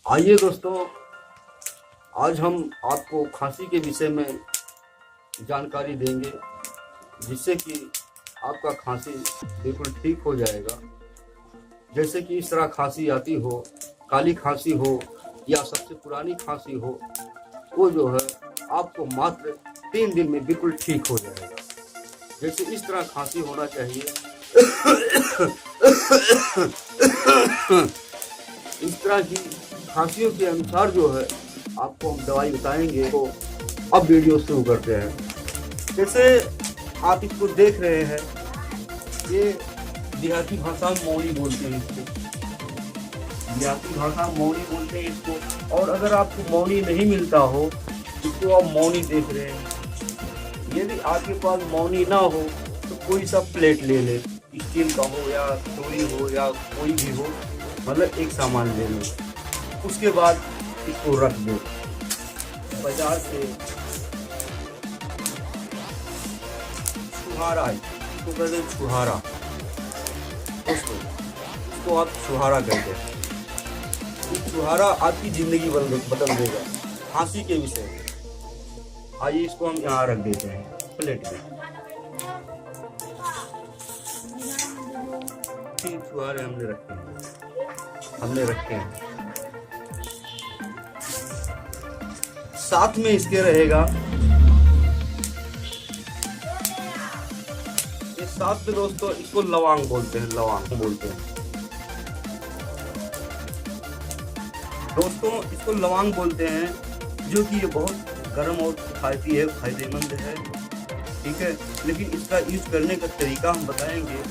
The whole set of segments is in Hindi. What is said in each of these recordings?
आइए दोस्तों, आज हम आपको खांसी के विषय में जानकारी देंगे, जिससे कि आपका खांसी बिल्कुल ठीक हो जाएगा। जैसे कि इस तरह खांसी आती हो, काली खांसी हो या सबसे पुरानी खांसी हो, वो जो है आपको मात्र 3 दिन में बिल्कुल ठीक हो जाएगा। जैसे इस तरह खांसी होना चाहिए। इस तरह की खांसियों के अनुसार जो है आपको हम दवाई बताएंगे। तो अब वीडियो शुरू करते हैं। जैसे आप इसको देख रहे हैं, ये देहाती भाषा में मौनी बोलते हैं इसको। देहाती भाषा में मौनी बोलते हैं इसको। और अगर आपको मौनी नहीं मिलता हो, इसको आप मौनी देख रहे हैं। यदि आपके पास मौनी ना हो तो कोई सा प्लेट ले ले, स्टील का हो या चोरी हो या कोई भी हो, मतलब एक सामान ले लो। उसके बाद इसको रख दो। बाजार से छुहारा, इसको कहते हैं छुहारा। इसको आप छुहारा कहते हैं। ये छुहारा आपकी जिंदगी बदल देगा खांसी के विषय में। आइए इसको हम यहाँ रख देते हैं प्लेट में। तीन छुहारे हमने रखे हैं। साथ में इसके रहेगा, ये साथ में दोस्तों इसको लवांग बोलते हैं। दोस्तों इसको लवांग बोलते हैं, जो कि ये बहुत गर्म और किफायती है, फायदेमंद है, ठीक है। लेकिन इसका यूज करने का तरीका हम बताएंगे,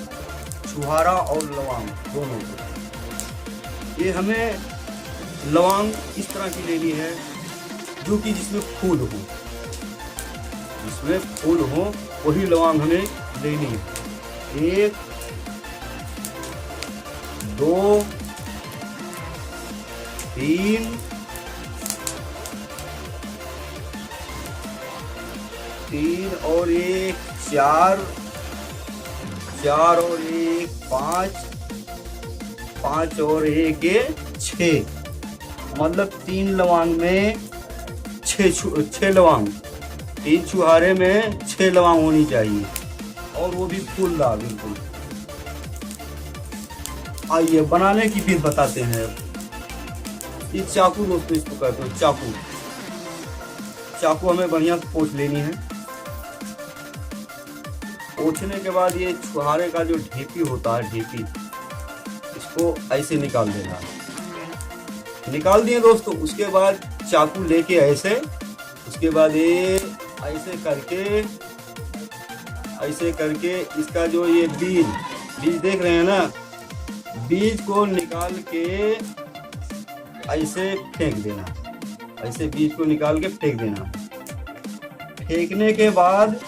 छुहारा और लवांग दोनों को। ये हमें लवांग इस तरह की लेनी है जो कि जिसमें फूल हो, वही लवांग हमें लेनी है। 1 2 3 3 और 1 4 और 1 5 और 1 6, मतलब 3 लवांग में 6 लवांग, 3 छुहारे में 6 लवांग होनी चाहिए, और वो भी फूलदार बिल्कुल। आइए बनाने की विधि बताते हैं। ये चाकू दोस्तों इसको कहते हैं चाकू हमें बढ़िया से पोंछ लेनी है। पोंछने के बाद ये छुहारे का जो ढेपी होता है, इसको ऐसे निकाल देना है। निकाल दिए दोस्तों। उसके बाद चाकू लेके ऐसे, उसके बाद ये ऐसे करके इसका जो ये बीज देख रहे हैं ना, बीज को निकाल के ऐसे फेंक देना। ऐसे बीज को निकाल के फेंक देना। फेंकने के बाद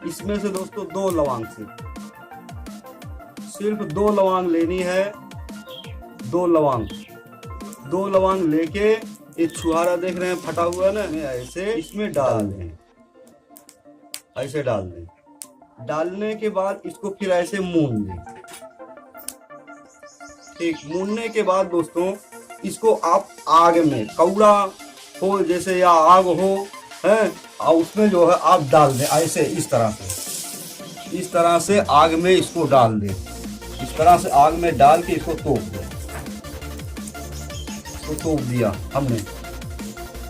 इसमें से दोस्तों 2 लवांग सिर्फ 2 लवांग लेनी है। 2 लवांग लेके ये छुहारा देख रहे हैं फटा हुआ ना, ऐसे इसमें डाल दें। ऐसे डाल दें। डालने के बाद इसको फिर ऐसे मून दें। ठीक, मूनने के बाद दोस्तों इसको आप आग में, कौड़ा हो जैसे या आग हो है, और उसमें जो है आप डाल दें ऐसे, इस तरह से आग में इसको डाल दें। इस तरह से आग में डाल के इसको तोप दें। इसको तोप दिया हमने,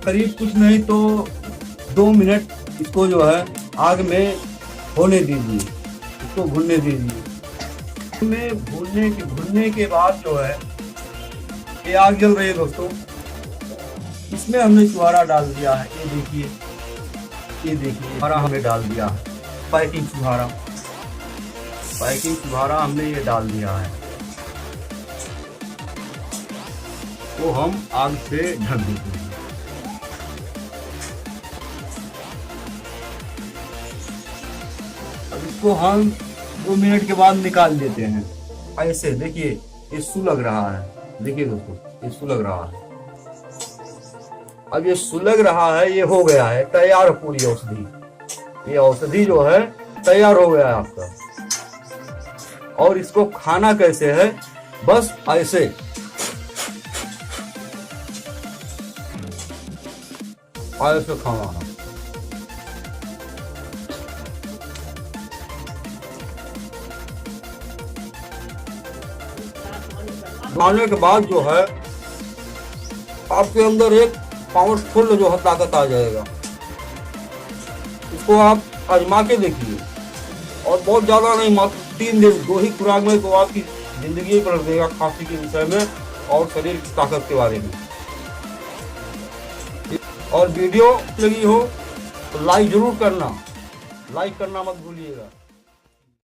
करीब कुछ नहीं तो 2 मिनट इसको जो है आग में होने दीजिए, इसको भूनने दीजिए। भूनने के बाद जो है ये आग जल रही है दोस्तों, इसमें हमने छुहारा डाल दिया है। ये देखिए छुहारा हमने डाल दिया है। पैकिंग छुहारा हमने ये डाल दिया है। तो हम आग से ढक देते हैं। अब इसको हम 2 मिनट के बाद निकाल देते हैं। ऐसे देखिए ये सुलग रहा है। देखिए दोस्तों ये सुलग रहा है। अब ये सुलग रहा है, ये हो गया है तैयार पूरी औषधि। ये औषधि जो है तैयार हो गया है आपका। और इसको खाना कैसे है, बस ऐसे ऐसे खाना है। खाने के बाद जो है आपके अंदर एक पावरफुल जो है ताकत आ जाएगा। इसको आप आजमा के देखिए, और बहुत ज़्यादा नहीं, मात्र 3 दिन 2 ही खुराक में तो आपकी ज़िंदगी पलट देगा खांसी के विषय में और शरीर की ताकत के बारे में। और वीडियो लगी हो तो लाइक ज़रूर करना, लाइक करना मत भूलिएगा।